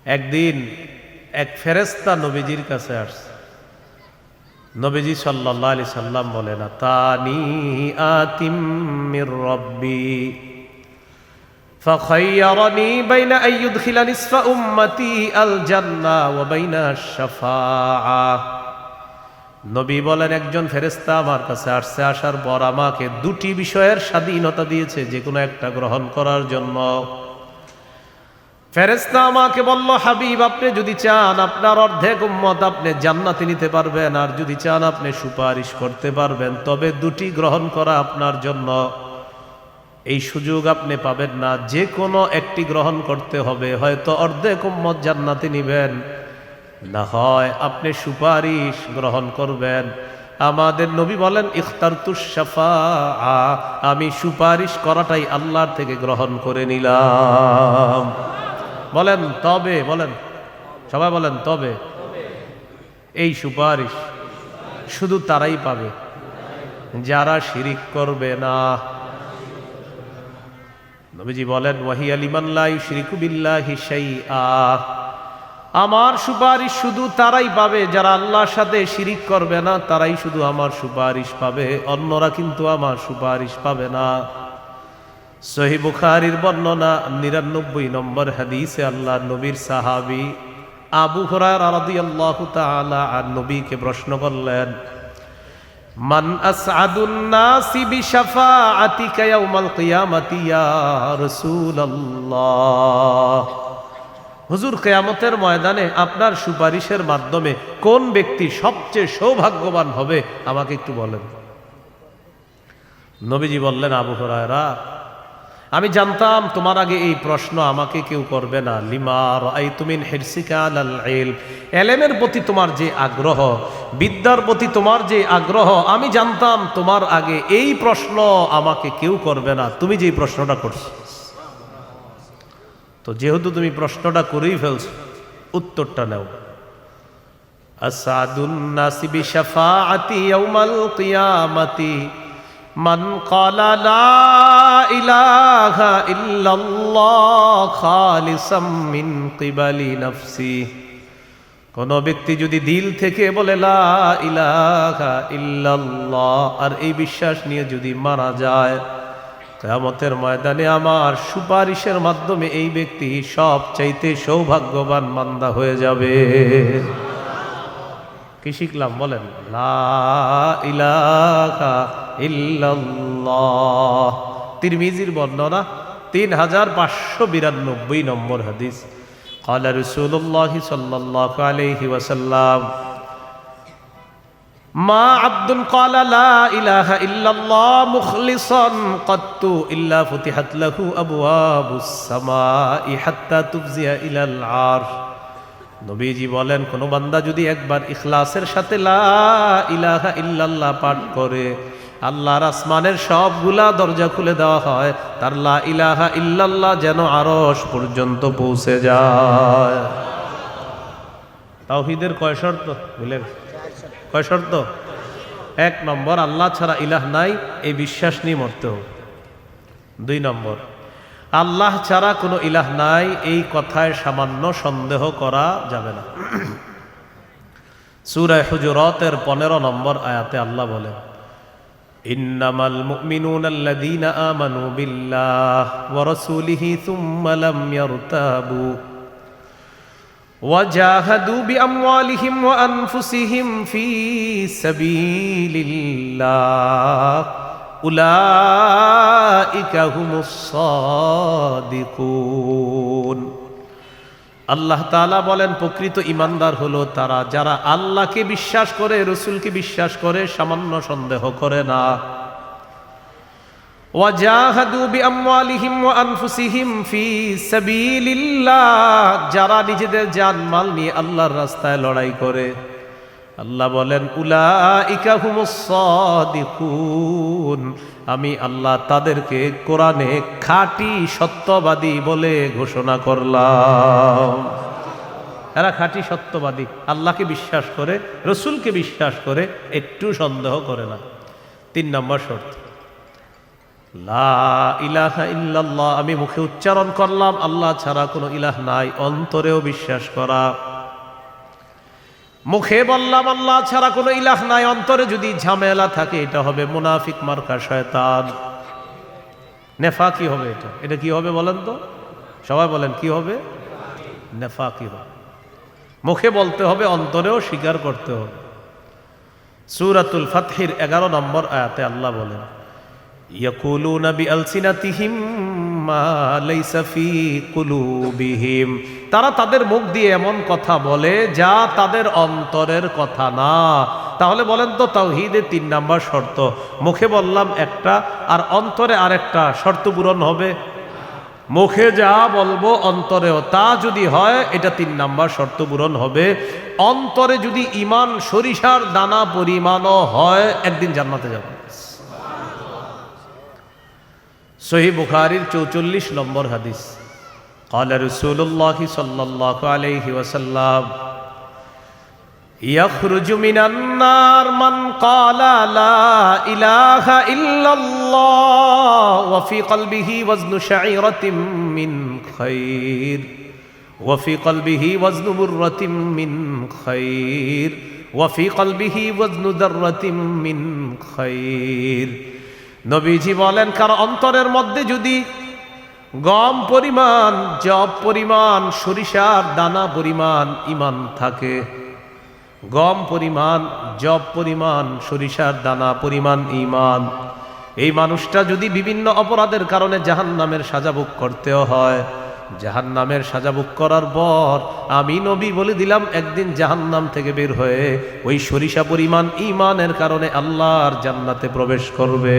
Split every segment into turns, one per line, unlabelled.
একদিন এক ফেরেশতা নবীজির কাছে আসছে। নবীজি সাল্লাল্লাহু আলাইহি সাল্লাম বলেন, আতানি আতিম মির রাব্বি ফাখায়্যারানি বাইনা আন ইউদখিলা নিসফা উম্মতি আল জান্নাহ ওয়া বাইনা আশ-শাফাআহ। নবী বলেন, একজন ফেরেশতা আমার কাছে আসছে, আসার পর আমাকে দুটি বিষয়ের স্বাধীনতা দিয়েছে, যে কোনো একটা গ্রহণ করার জন্য। ফেরেশতা আমাকে বলল, হাবিব, আপনি যদি চান আপনার অর্ধেক উম্মত আপনি জান্নাতে নিতে পারবেন, আর যদি চান আপনি সুপারিশ করতে পারবেন, তবে দুটি গ্রহণ করা আপনার জন্য। এই সুযোগ আপনি পাবেন না, যে কোনো একটি গ্রহণ করতে হবে। হয়তো অর্ধেক উম্মত জান্নাতে নিবেন, না হয় আপনি সুপারিশ গ্রহণ করবেন। আমাদের নবী বলেন, ইখতারতুশ শাফাআহ, আমি সুপারিশ করাটাই আল্লাহর থেকে গ্রহণ করে নিলাম। বলেন তবে, বলেন সবাই বলেন তবে। এই সুপারিশ শুধু তারাই পাবে যারা শিরিক করবে না। নবীজি বলেন, ওয়াহিয়া লিমান লা ইউশরিকু বিল্লাহি শাইআ, আমার সুপারিশ শুধু তারাই পাবে যারা আল্লাহর সাথে শিরিক করবে না, তারাই শুধু আমার সুপারিশ পাবে, অন্যরা কিন্তু আমার সুপারিশ পাবে না। সহিহ বুখারীর বর্ণনা 99 নম্বর হাদিসে আল্লাহর নবীর সাহাবী আবু হুরায়রা রাদিয়াল্লাহু তাআলা আন নবীকে প্রশ্ন করলেন, মান আসআদুন নাসি বিশাফাআতিকা ইয়াউমাল কিয়ামাতি ইয়া রাসূলুল্লাহ। হুজুর, কিয়ামতের ময়দানে আপনার সুপারিশের মাধ্যমে কোন ব্যক্তি সবচেয়ে সৌভাগ্যবান হবে আমাকে একটু বলেন। নবীজি বললেন, আবু হুরায়রা, আমি জানতাম তোমার আগে এই প্রশ্ন আমাকে কেউ করবে না। লিমা রাআইতু মিন হিরসিকা আলাল ইলম, ইলমের প্রতি তোমার যে আগ্রহ, বিদ্যার প্রতি তোমার যে আগ্রহ, আমি জানতাম তোমার আগে এই প্রশ্ন আমাকে কেউ করবে না, তুমি যে প্রশ্নটা করছো। তো যেহেতু তুমি প্রশ্নটা করেই ফেলছো, উত্তরটা নাও। আসাদুন নাসি বিশাফাআতি ইয়াউমাল কিয়ামাতি মান ক্বালা লা ইলাহা ইল্লাল্লাহ খালিসাম মিন কিবালি নাফসি। কোন ব্যক্তি যদি দিল থেকে বলে লা ইলাহা ইল্লাল্লাহ, আর এই বিশ্বাস নিয়ে যদি মারা যায়, কিয়ামতের ময়দানে আমার সুপারিশের মাধ্যমে এই ব্যক্তি সবচাইতে সৌভাগ্যবান বান্দা হয়ে যাবে। কি শিখলাম বলেন? লা ইলাহা ইল্লাল্লাহ। তিরমিজির বর্ণনা 3592 নম্বর হাদিস। ক্বালা রাসূলুল্লাহ সাল্লাল্লাহু আলাইহি ওয়াসাল্লাম, মা আবদুন ক্বালা লা ইলাহা ইল্লাল্লাহ মুখলিসান কাত্তু ইল্লা ফুতিহাত লাহু আবওয়াবুস সামাই হাত্তা তুফজিয়া ইলাল আরশ। নবীজি বলেন, কোন বান্দা যদি একবার ইখলাসের সাথে লা ইলাহা ইল্লাল্লাহ পাঠ করে, আল্লাহর আসমানের সবগুলা দরজা খুলে দেওয়া হয়, তার লা ইলাহা ইল্লাল্লাহ যেন আরশ পর্যন্ত পৌঁছে যায়। তাওহীদের কয় শর্ত বুঝলেন? কয় শর্ত? 1 নম্বর, আল্লাহ ছাড়া ইলাহ নাই, এই বিশ্বাস নিয়ে মরতে হবে। 2 নম্বর, আল্লাহ ছাড়া কোনো ইলাহ নাই, এই কথায় সামান্য সন্দেহ করা যাবে না। সূরা হুজুরাতের 15 নম্বর আয়াতে আল্লাহ বলেন, ইন্নামাল মুমিনুনা আল্লাযীনা আমানু বিল্লাহি ওয়া রাসূলিহি সুম্মা লাম ইয়ারতাবু ওয়া জাহাদু বিআমওয়ালিহিম ওয়া আনফুসিহিম ফী সাবিলিল্লাহ উলাইকা হুমুস সাদিকুন। আল্লাহ তাআলা বলেন, প্রকৃত ঈমানদার হলো তারা যারা আল্লাহকে বিশ্বাস করে, রাসূলকে বিশ্বাস করে, সামান্য সন্দেহ করে না। ওয়া জাহাদু বিআমওয়ালিহিম ওয়া আনফুসিহিম ফী সাবিলিল্লাহ, যারা নিজেদের জান-মাল নিয়ে আল্লাহর রাস্তায় লড়াই করে। আল্লাহ বলেন, উলাইকা হুমুস সাদিকুন, আমি আল্লাহ তাদেরকে কোরআনে খাঁটি সত্যবাদী বলে ঘোষণা করলাম। এরা খাঁটি সত্যবাদী, আল্লাহকে বিশ্বাস করে, রাসূলকে বিশ্বাস করে, একটু সন্দেহ করে না। 3 নম্বর শর্ত, লা ইলাহা ইল্লাল্লাহ, আমি মুখে উচ্চারণ করলাম আল্লাহ ছাড়া কোনো ইলাহ নাই, অন্তরেও বিশ্বাস করা। মুখে বললাম আল্লাহ ছাড়া কোনো ইলাহ নাই, অন্তরে যদি ঝামেলা থাকে এটা হবে মুনাফিক মার্কা শয়তান। নেফাকি হবে। এটা কি হবে বলেন তো, সবাই বলেন কি হবে? নেফাকি হবে। মুখে বলতে হবে, অন্তরেও স্বীকার করতে হবে। সূরাতুল ফাতহির 11 নম্বর আয়াতে আল্লাহ বলেন, ইয়াকুলুনা বিআলসিনাতিহিম মা লাইসা ফি কুলুবিহিম, তারা তাদের মুখ দিয়ে এমন কথা বলে যা তাদের অন্তরের কথা না। তাহলে বলেন তো তাওহীদের 3 নাম্বার শর্ত, মুখে বললাম একটা আর অন্তরে আরেকটা, শর্ত পূরণ হবে? মুখে যা বলবো অন্তরেও তা যদি হয়, এটা 3 নাম্বার শর্ত পূরণ হবে। অন্তরে যদি ঈমান সরিষার দানা পরিমাণও হয়, একদিন জান্নাতে যাব। সহিহ বুখারীর 44 নম্বর হাদিস, ক্বালা রাসূলুল্লাহ সাল্লাল্লাহু আলাইহি ওয়াসাল্লাম, ইয়াখরুজু মিনান নার মান ক্বালা লা ইলাহা ইল্লাল্লাহ ওয়া ফি কলবিহি ওয়াজনু শাঈরাতিন মিন খায়র ওয়া ফি কলবিহি ওয়াজনু বুররাতিন মিন খায়র ওয়া ফি কলবিহি ওয়াজনু দাররাতিন মিন খায়র। নবীজি বলেন, কার অন্তরের মধ্যে যদি গম পরিমাণ, জব পরিমাণ, সরিষার দানা পরিমাণ ঈমান থাকে, গম পরিমাণ, জব পরিমাণ, সরিষার দানা পরিমাণ ঈমান, এই মানুষটা যদি বিভিন্ন অপরাধের কারণে জাহান্নামের সাজা ভোগ করতেও হয়, জাহান্নামের সাজা ভোগ করার পর আমি নবী বলে দিলাম একদিন জাহান্নাম থেকে বের হয়ে ওই সরিষা পরিমাণ ঈমানের কারণে আল্লাহর জান্নাতে প্রবেশ করবে।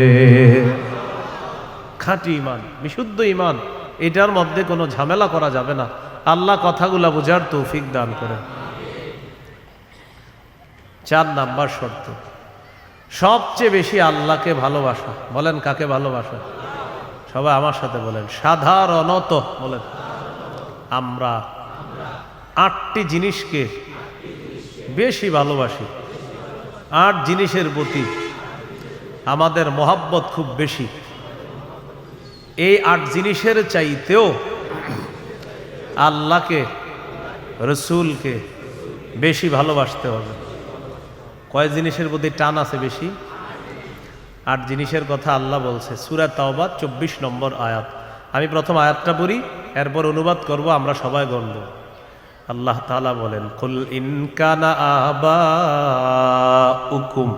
খাঁটি ঈমান, বিশুদ্ধ ঈমান, এটার মধ্যে কোনো ঝামেলা করা যাবে না। আল্লাহ কথাগুলা বোঝার তৌফিক দান করে। 4 নাম্বার শর্ত, সবচেয়ে বেশি আল্লাহকে ভালোবাসা। বলেন কাকে ভালোবাসা? সবাই আমার সাথে বলেন, সাধারণত বলেন। আমরা 8টি জিনিসকে বেশি ভালোবাসি। 8 জিনিসের প্রতি আমাদের মহাব্বত খুব বেশি। এই 8 জিনিসের চাইতেও আল্লাহকে, রসুলকে বেশি ভালোবাসতে হবে। কয় জিনিসের প্রতি টান আছে বেশি? 8 জিনিসের কথা আল্লাহ বলছে সূরা তাওবা 24 নম্বর আয়াত। আমি প্রথম আয়াতটা পড়ি, এরপর অনুবাদ করব, আমরা সবাই গণব। আল্লাহ তাআলা বলেন, কুল ইন কানা আবাউকুম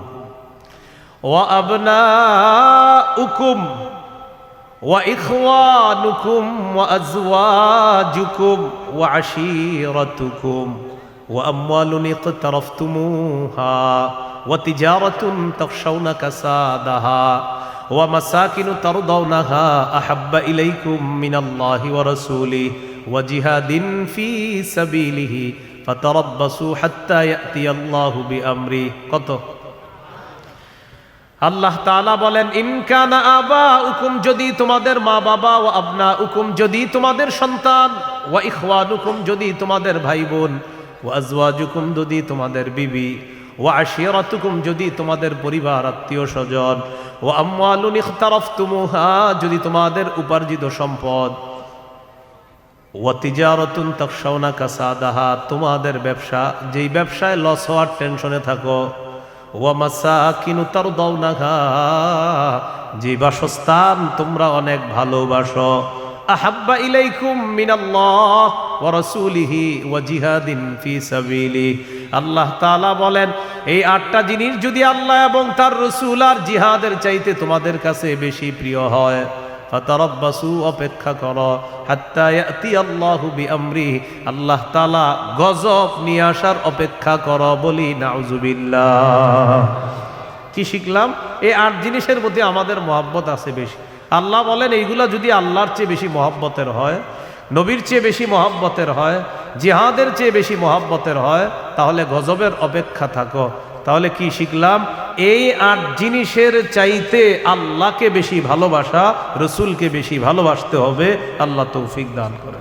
ওয়া আবনাউকুম ওয়া ইখওয়ানুকুম ওয়া আজওয়াজুকুম ওয়া আশীরাতুকুম ওয়া আমওয়ালুন ইকতারাফতুমুহা ওয়া তিজারাতুন তাখশাউনা কাসাদাহা ওয়া মাসাকিনু তারদাউনাহা আহাব্বা ইলাইকুম মিনাল্লাহি ওয়া রাসূলিহি ওয়া জিহাদিন ফি সাবিলিহি ফাতারাব্বাসু হাত্তা ইয়াতিয়াল্লাহু বিআমরি। কত? আল্লাহ তাআলা বলেন, ইন কানা আবাউকুম, যদি তোমাদের মা বাবা, ওয়া আবনাউকুম, যদি তোমাদের সন্তান, ওয়া ইখওয়ানুকুম, যদি তোমাদের ভাই বোন, ওয়া আজওয়াজুকুম, যদি তোমাদের বিবি, ওয়া আশীরাতুকুম, যদি তোমাদের পরিবার আত্মীয় স্বজন, ওয়া আমওয়ালুন ইখতারাফতুমুহা, যদি তোমাদের উপার্জিত সম্পদ, ওয়া তিজারাতুন তাখশাউনা কাসাদাহা, তোমাদের ব্যবসা, যেই ব্যবসায় লস হওয়ার টেনশনে থাকো, ওয়া মাসাকিনু তারদাউনাহা, যে বাসস্থান তোমরা অনেক ভালোবাসো, আহাব্বা ইলাইকুম মিনাল্লাহ ওয়া রাসূলিহি ওয়া জিহাদিন ফি সাবিলিহি। আল্লাহ তাআলা বলেন, এই 8টা জিনিস যদি আল্লাহ এবং তার রাসূল আর জিহাদের চাইতে তোমাদের কাছে বেশি প্রিয় হয়, ফাতারাব্বাসু, অপেক্ষা করো, হাত্তা ইয়াতিয়াল্লাহু বিআমরিহি, আল্লাহ তাআলা গজব নিয়ে আসার অপেক্ষা করো। বলি নাউযুবিল্লাহ। কি শিখলাম? এই 8 জিনিসের প্রতি আমাদের মহব্বত আছে বেশি। আল্লাহ বলেন, এইগুলা যদি আল্লাহর চেয়ে বেশি মহব্বতের হয়, নবীর চেয়ে বেশি মহব্বতের হয়, জিহাদের চেয়ে বেশি মহব্বতের হয়, তাহলে গজবের অপেক্ষা থাকো। তাহলে কি শিখলাম? এই 8 জিনিসের চাইতে আল্লাহকে বেশি ভালোবাসা, রসুলকে বেশি ভালোবাসতে হবে। আল্লাহ তৌফিক দান করে।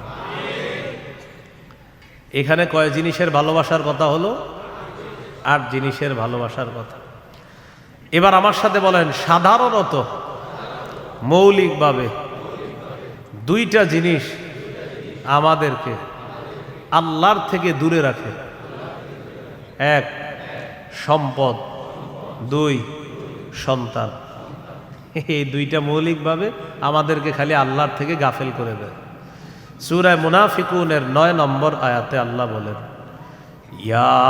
এখানে কয় জিনিসের ভালোবাসার কথা হলো? 8 জিনিসের ভালোবাসার কথা। এবার আমার সাথে বলেন, সাধারণত মৌলিকভাবে দুইটা জিনিস আমাদেরকে আল্লাহর থেকে দূরে রাখে। এক, সম্পদ। দুই, সন্তান। এই দুইটা মৌলিকভাবে আমাদেরকে খালি আল্লাহর থেকে গাফেল করে দেয়। সূরা মুনাফিকুনের ৯ নম্বর আয়াতে আল্লাহ বলেন, ইয়া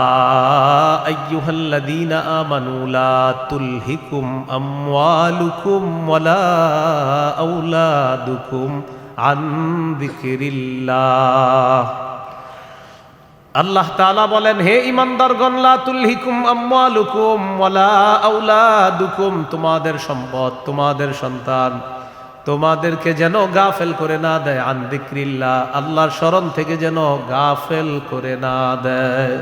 আইয়ুহাল্লাযীনা আমানু লা তুলহিকুম আমওয়ালুকুম ওয়ালা আওলাদুকুম আন যিকরিল্লাহ। আল্লাহ তাআলা বলেন, হে ঈমানদারগণ, লা তুলহিকুম আমওয়ালুকুম ওয়ালা আওলাদুকুম, তোমাদের সম্পদ, তোমাদের সন্তান তোমাদেরকে যেন গাফেল করে না দেয়, আন যিকরিল্লাহ, আল্লাহর স্মরণ থেকে যেন গাফেল করে না দেয়।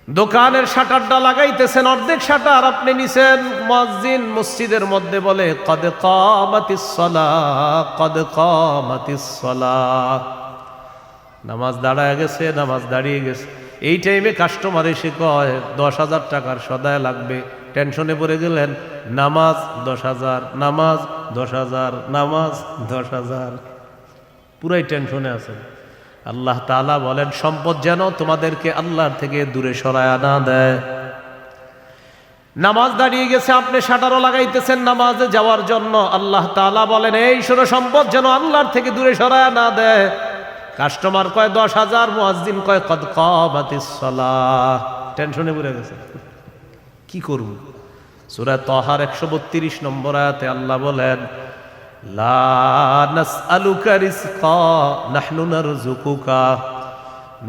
দোকানের শাটারটা লাগাইতেছেন, অর্ধেক শাটার আপনি নিছেন, মুয়াজ্জিন মসজিদের মধ্যে বলে কদ কামাতিস সালাহ, কদ কামাতিস সালাহ, নামাজ দাঁড়ায় গেছে, নামাজ দাঁড়িয়ে গেছে। এই টাইমে কাস্টমার এসে কয় 10,000 টাকার সদায় লাগবে, টেনশনে পড়ে গেলেন, নামাজ 10,000, নামাজ 10,000, নামাজ 10,000, পুরাই টেনশনে আছেন। আল্লাহ তাআলা বলেন, সম্পদ যেন তোমাদেরকে আল্লাহর থেকে দূরে সরায় না দেয়। নামাজ দাঁড়িয়ে গেছে, আপনি শাটারও লাগাইতেছেন নামাজে যাওয়ার জন্য, আল্লাহ তাআলা বলেন, এই শোনো, সম্পদ যেন আল্লাহর থেকে দূরে সরায় না দেয়। কাস্টমার কয় 10,000, মুয়াজ্জিন কয় কদ কামাতিস সালাহ, টেনশনে পড়ে গেছে, কি করব? সূরা তাহার 132 নম্বর আয়াতে আল্লাহ বলেন, লা নাসআলুকা রিজকা নাহনু নারযুকুকা,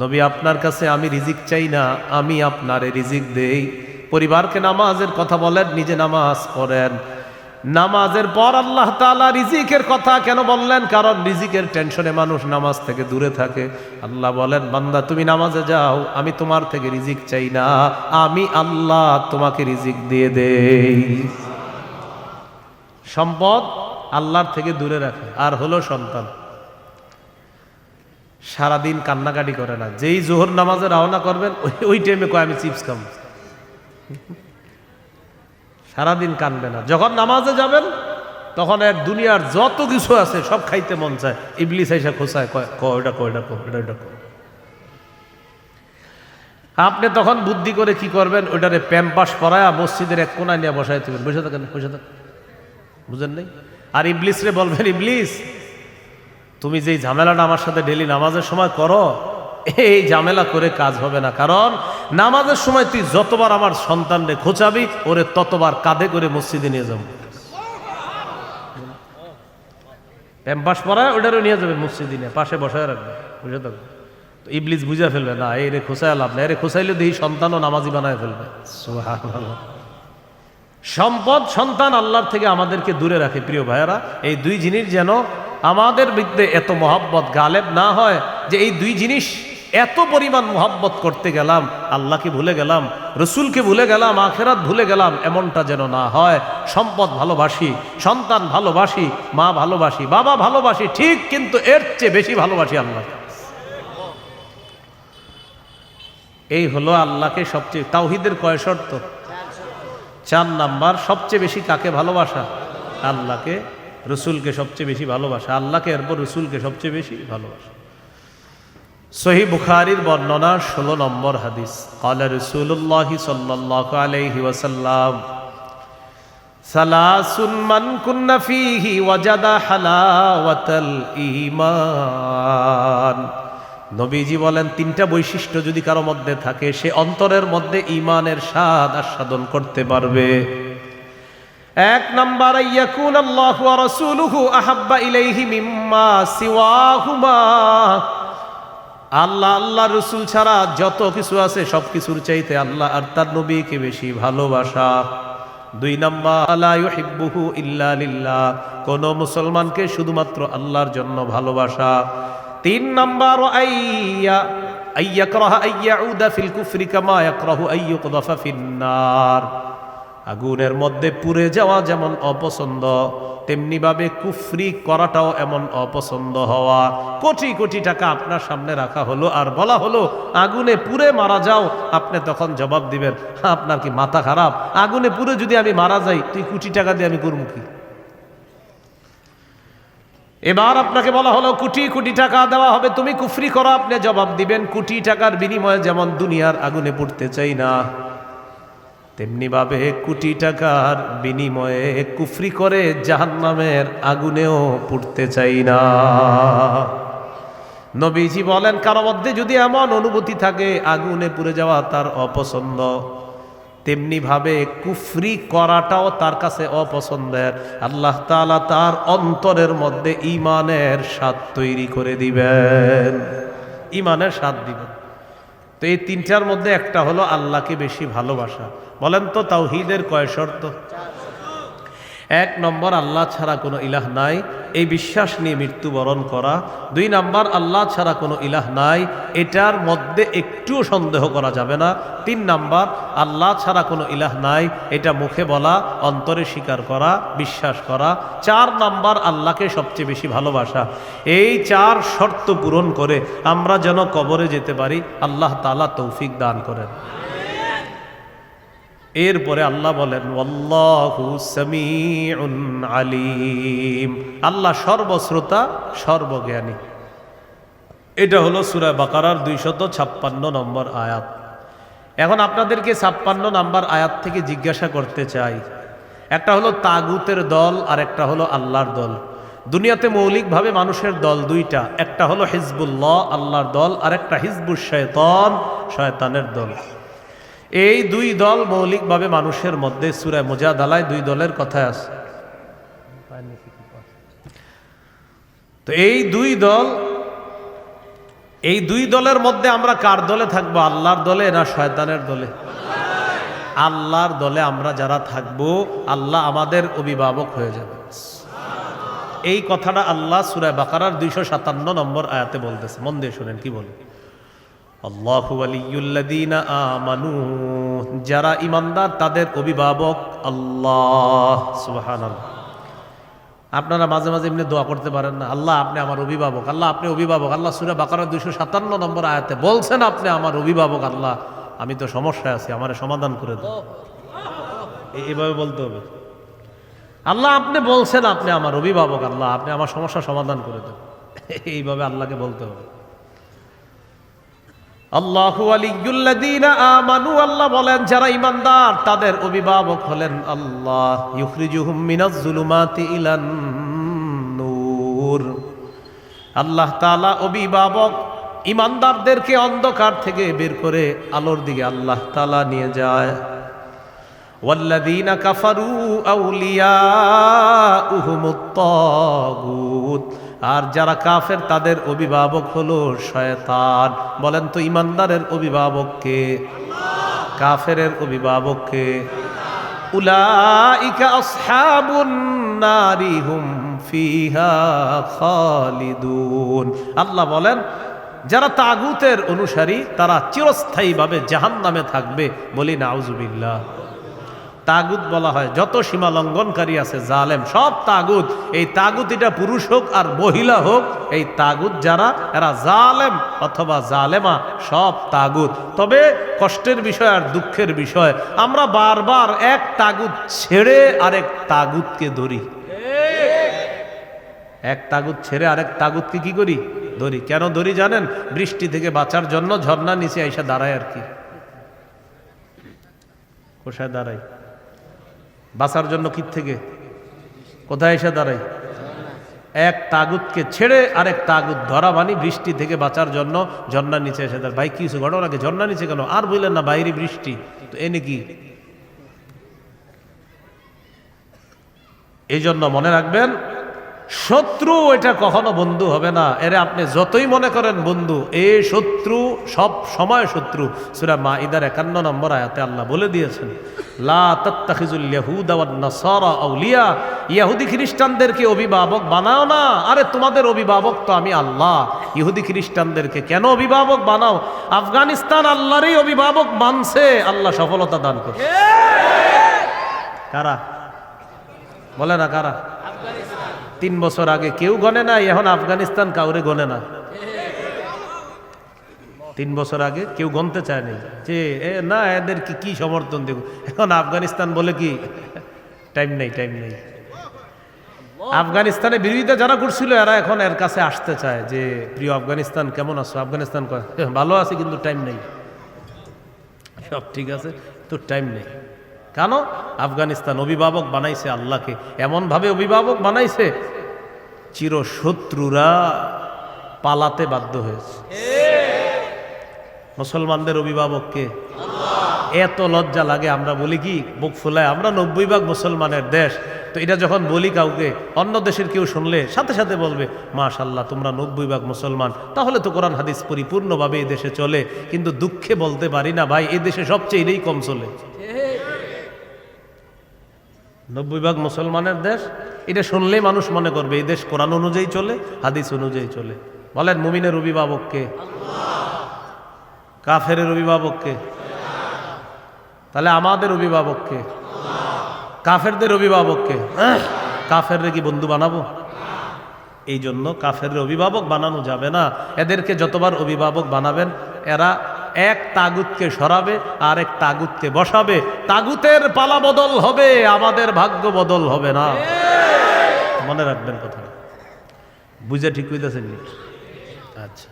নবী আপনার কাছে আমি রিজিক চাই না, আমি আপনারে রিজিক দেই। পরিবারকে নামাজের কথা বলেন, নিজে নামাজ পড়েন। নামাজের পর আল্লাহ তাআলা রিজিকের কথা কেন বললেন? কারণ রিজিকের টেনশনে মানুষ নামাজ থেকে দূরে থাকে। আল্লাহ বলেন, বান্দা তুমি নামাজে যাও, আমি তোমার থেকে রিজিক চাই না, আমি আল্লাহ তোমাকে রিজিক দিয়ে দেই। সম্পদ আল্লাহর থেকে দূরে রাখে। আর হলো সন্তান, সারাদিন কান্নাকাটি করে না, যেই জোহর নামাজে রওনা করবেন ওই টাইমে কয় আমি চিপস খাবো, সারাদিন কানবে না। যখন নামাজে যাবেন তখন এক দুনিয়ার যত কিছু আছে সব খাইতে মন চায়, ইবলিস এসে খোঁচায়, ওটা ওটা। আপনি তখন বুদ্ধি করে কি করবেন? ওইটারে প্যাম্পাস করায় মসজিদের এক কোনায় নিয়ে বসাই দেবেন, বসে থাকেন, বুঝেন নাই? আর ইবলিস রে বলবেন, ইবলিস তুমি যেই ঝামেলাটা আমার সাথে ডেলি নামাজের সময় করো, এই ঝামেলা করে কাজ হবে না। কারণ নামাজের সময় তুই যতবার আমার সন্তানরে খোঁচাবি, ওরে ততবার কাঁধে করে মসজিদে নিয়ে যাবো, প্যাম্পাস পরায় ওটারও নিয়ে যাবে মসজিদে, নিয়ে পাশে বসায় রাখবে, বুঝে থাকবে। তো ইবলিস বুঝা ফেলবে, না এই রে খোঁচায় লাভ না, এরে খোঁচাইলে দেখি সন্তানও নামাজি বানায় ফেলবে। সুবহানাল্লাহ। সম্পদ, সন্তান আল্লাহর থেকে আমাদেরকে দূরে রাখে। প্রিয় ভাইয়েরা, এই দুই জিনিস যেন আমাদের মধ্যে এত মহব্বত গালেব না হয় যে এই দুই জিনিস এত পরিমাণ মহব্বত করতে গেলাম, আল্লাহকে ভুলে গেলাম, রসুলকে ভুলে গেলাম, আখেরাত ভুলে গেলাম, এমনটা যেন না হয়। সম্পদ ভালোবাসি, সন্তান ভালোবাসি, মা ভালোবাসি, বাবা ভালোবাসি, ঠিক, কিন্তু এর চেয়ে বেশি ভালোবাসি আল্লাহ। এই হলো আল্লাহকে সবচেয়ে, তাওহীদের কয় শর্ত? 4 নাম্বার। সবচেয়ে বেশি কাকে ভালোবাসা? আল্লাহকে, রসুলকে সবচেয়ে বেশি ভালোবাসা, আল্লাহকে, এরপর রসুলকে সবচেয়ে বেশি ভালোবাসা। সহিহ বুখারীর বর্ণনা 16 নম্বর হাদিস, ক্বালা রাসূলুল্লাহ সাল্লাল্লাহু আলাইহি ওয়াসাল্লাম, সালাসুন মান কুন্না ফীহি ওয়াজাদা হালাওয়াতাল ঈমান। নবীজি বলেন, 3টা বৈশিষ্ট্য যদি কারো মধ্যে থাকে, সে অন্তরের মধ্যে ঈমানের স্বাদ আস্বাদন করতে পারবে। 1 নাম্বার, ইয়াকুন আল্লাহু ওয়া রাসূলুহু আহাব্বা ইলাইহি মিম্মা সিওয়াহুমা, আল্লাহ, আল্লাহ রসুল ছাড়া যত কিছু আছে সব কিছুর চাইতে আল্লাহ আর তার নবীকে বেশি ভালোবাসা। 2 নাম্বার, লা ইউহিব্বুহু ইল্লা লিল্লাহ, কোন মুসলমানকে শুধুমাত্র আল্লাহর জন্য ভালোবাসা। 3 নাম্বার, আইয়াকরাহা আইয়াউদা ফিল কুফরি কামা ইয়াকরাহু আইয়ুকযাফা ফিন্নার, আগুনের মধ্যে পুড়ে যাওয়া যেমন অপছন্দ, তেমনি ভাবে কুফরি করাটাও এমন অপছন্দ হওয়া। কোটি কোটি টাকা আপনার সামনে রাখা হলো আর বলা হলো আগুনে পুড়ে মারা যাও, আপনি তখন জবাব দিবেন, আপনার কি মাথা খারাপ? আগুনে পুড়ে যদি আমি মারা যাই, তুই কোটি টাকা দিয়ে আমি করবো কি? এবার আপনাকে বলা হলো কোটি কোটি টাকা দেওয়া হবে, তুমি কুফরি করো। আপনি জবাব দিবেন কোটি টাকার বিনিময়ে যেমন দুনিয়ার আগুনে পুড়তে চাই না, তেমনি ভাবে কোটি টাকার বিনিময়ে কুফরি করে জাহান্নামের আগুনেও পুড়তে চাই না। নবীজি বলেন কারো মধ্যে যদি এমন অনুভূতি থাকে আগুনে পুড়ে যাওয়া তার অপছন্দ, তেমনি ভাবে কুফরি করাটাও তার কাছে অপছন্দের, আল্লাহ তাআলা তার অন্তরের মধ্যে ঈমানের স্বাদ তৈরি করে দিবেন, ঈমানের স্বাদ দিবেন। তো এই তিনটার মধ্যে একটা হলো আল্লাহকে বেশি ভালোবাসা। বলেন তো তাওহীদের কয় শর্ত? 1 নম্বর আল্লাহ ছাড়া কোনো ইলাহ নাই, এই বিশ্বাস নিয়ে মৃত্যুবরণ করা। 2 নম্বর আল্লাহ ছাড়া কোনো ইলাহ নাই, এটার মধ্যে একটুও সন্দেহ করা যাবে না। 3 নম্বর আল্লাহ ছাড়া কোনো ইলাহ নাই, এটা মুখে বলা, অন্তরে স্বীকার করা, বিশ্বাস করা। 4 নম্বর আল্লাহকে সবচেয়ে বেশি ভালোবাসা। এই 4 শর্ত পূরণ করে আমরা যেন কবরে যেতে পারি, আল্লাহ তাআলা তৌফিক দান করেন। এরপরে আল্লাহ বলেন ওয়াল্লাহু সামিউন আলিম, আল্লাহ সর্বশ্রোতা সর্বজ্ঞানী। এটা হলো সূরা বাকারার 256 নম্বর আয়াত। এখন আপনাদেরকে 56 নম্বর আয়াত থেকে জিজ্ঞাসা করতে চাই, একটা হলো তাগুতের দল আর একটা হলো আল্লাহর দল। দুনিয়াতে মৌলিকভাবে মানুষের দল দুইটা, একটা হলো হিজবুল্লাহ আল্লাহর দল, আর একটা হিজবুশ শয়তান শয়তানের দল। এই 2 দল মৌলিকভাবে মানুষের মধ্যে সূরা মুজাদালায় 2 দলের কথা আছে। তো এই 2 দলের মধ্যে আমরা কার দলে থাকবো? আল্লাহর দলে না শয়তানের দলে? আল্লাহর দলে আমরা যারা থাকবো আল্লাহ আমাদের অভিভাবক হয়ে যাবে। এই কথাটা আল্লাহ সূরা বাকারার 257 নম্বর আয়াতে বলতেছে, মন দিয়ে শুনেন কি বলে। আল্লাহু ওয়ালিয়ুল্লাযীনা আমানু, যারা ঈমানদার তাদের অভিভাবক আল্লাহ। সুবহানাল্লাহ। আপনারা মাঝে মাঝে এমনি দোয়া করতে পারেন না, আল্লাহ আপনি আমার অভিভাবক, আল্লাহ আপনি অভিভাবক। আল্লাহ সূরা বাকারা 257 নম্বর আয়াতে বলছেন আপনি আমার অভিভাবক। আল্লাহ আমি তো সমস্যায় আছি, আমারে সমাধান করে দেন। এইভাবে বলতে হবে, আল্লাহ আপনি বলছেন আপনি আমার অভিভাবক, আল্লাহ আপনি আমার সমস্যা সমাধান করে দেন। এইভাবে আল্লাহকে বলতে হবে। আল্লাহু ওয়ালিয়ুল্লাযীনা আমানু, আল্লাহ বলেন যারা ঈমানদার তাদের অভিভাবক হলেন আল্লাহ। ইউখরিজুহুম মিনাজ যুলুমাতি ইলান নূর, আল্লাহ তাআলা অভিভাবক ঈমানদারদেরকে অন্ধকার থেকে বের করে আলোর দিকে আল্লাহ তাআলা নিয়ে যায়। ওয়াল্লাযীনা কাফারু আউলিয়াউহুমুত তাগুত, আর যারা কাফের তাদের অভিভাবক হলো শয়তান। বলেন তো ঈমানদারের অভিভাবক কে? কাফেরের অভিভাবক কে? উলাইকা আসহাবুন নারি হুম ফিহা খালিদুন। আল্লাহ বলেন যারা তাগুতের অনুসারী তারা চিরস্থায়ীভাবে জাহান্নামে থাকবে। বলি নাউজুবিল্লাহ। তাগুত বলা হয় যত সীমা লঙ্ঘনকারী আছে জালেম, সব তাগুত। এই তাগুত এটা পুরুষ হোক আর মহিলা হোক, এই তাগুত যারা এরা জালেম অথবা জালেমা, সব তাগুত। তবে কষ্টের বিষয় আর দুঃখের বিষয়, আমরা বারবার এক তাগুত ছেড়ে আরেক তাগুতকে ধরি। এক তাগুত ছেড়ে আরেক তাগুতকে কি করি? ধরি। কেন ধরি জানেন? বৃষ্টি থেকে বাঁচার জন্য ঝর্ণার নিচে এসে দাঁড়ায় আর কি। কোথায় দাঁড়াই? বাঁচার জন্য কি থেকে কোথায় এসে দাঁড়াই? এক তাগুতকে ছেড়ে আরেক তাগুত ধরা, মানে বৃষ্টি থেকে বাঁচার জন্য ঝর্ণার নিচে এসে দাঁড়ায়। ভাই কিছু ঘটনাকে ঝর্ণার নিচে কেন? আর বললেন না বাইরে বৃষ্টি, তো এনে কি? এই জন্য মনে রাখবেন, শত্রু এটা কখনো বন্ধু হবে না। এরে আপনি যতই মনে করেন বন্ধু, এ শত্রু সব সময় শত্রু। সূরা মাইদার 51 নম্বর আয়াতে আল্লাহ বলে দিয়েছেন, লা তাত্তাখিজুল ইয়াহুদা ওয়ান নাসারা আউলিয়া, ইহুদি খ্রিস্টানদেরকে অভিভাবক বানাও না। আরে তোমাদের অভিভাবক তো আমি আল্লাহ। ইহুদি খ্রিস্টানদেরকে কেন অভিভাবক বানাও? আফগানিস্তান আল্লাহরই অভিভাবক মানছে, আল্লাহ সফলতা দান করছে। কারা? বলে না কারা? 3 বছর আগে কেউ গনে না, এখন আফগানিস্তান কাউরে গনে না। 3 বছর আগে কেউ গনতে চায় নাই যে না এদের কি সমর্থন দেব। এখন আফগানিস্তান বলে কি টাইম নেই, টাইম নেই। আফগানিস্তানে বিরোধিতা যারা করছিল এরা এখন এর কাছে আসতে চায় যে প্রিয় আফগানিস্তান কেমন আছো? আফগানিস্তান কয় ভালো আছে কিন্তু টাইম নেই। সব ঠিক আছে তো টাইম নেই। কেন? আফগানিস্তান অভিভাবক বানাইছে আল্লাহকে, এমনভাবে অভিভাবক বানাইছে চিরশত্রুরা পালাতে বাধ্য হয়েছে। মুসলমানদের অভিভাবককে এত লজ্জা লাগে, আমরা বলি কি বুক ফুলায়, আমরা 90% মুসলমানের দেশ। তো এটা যখন বলি কাউকে, অন্য দেশের কেউ শুনলে সাথে সাথে বলবে মাশাআল্লাহ তোমরা 90% মুসলমান, তাহলে তো কোরআন হাদিস পরিপূর্ণভাবে এই দেশে চলে। কিন্তু দুঃখে বলতে পারি না ভাই, এই দেশে সবচেয়ে এটাই কম চলে। 90% মুসলমানের দেশ, এটা শুনলেই মানুষ মনে করবে এই দেশ কোরআন অনুযায়ী চলে, হাদিস অনুযায়ী চলে। বলেন মুমিনের অভিভাবককে? কাফেরের অভিভাবককে? তাহলে আমাদের অভিভাবককে? কাফেরদের অভিভাবককে? কাফেররে কি বন্ধু বানাবো? এই জন্য কাফেরের অভিভাবক বানানো যাবে না। এদেরকে যতবার অভিভাবক বানাবেন এরা এক তাগুতকে সরাবে আর এক তাগুতকে বসাবে। তাগুতের পালা বদল হবে, আমাদের ভাগ্য বদল হবে না। মনে রাখবেন কথা, বুঝে ঠিক হইতেছেন? আচ্ছা।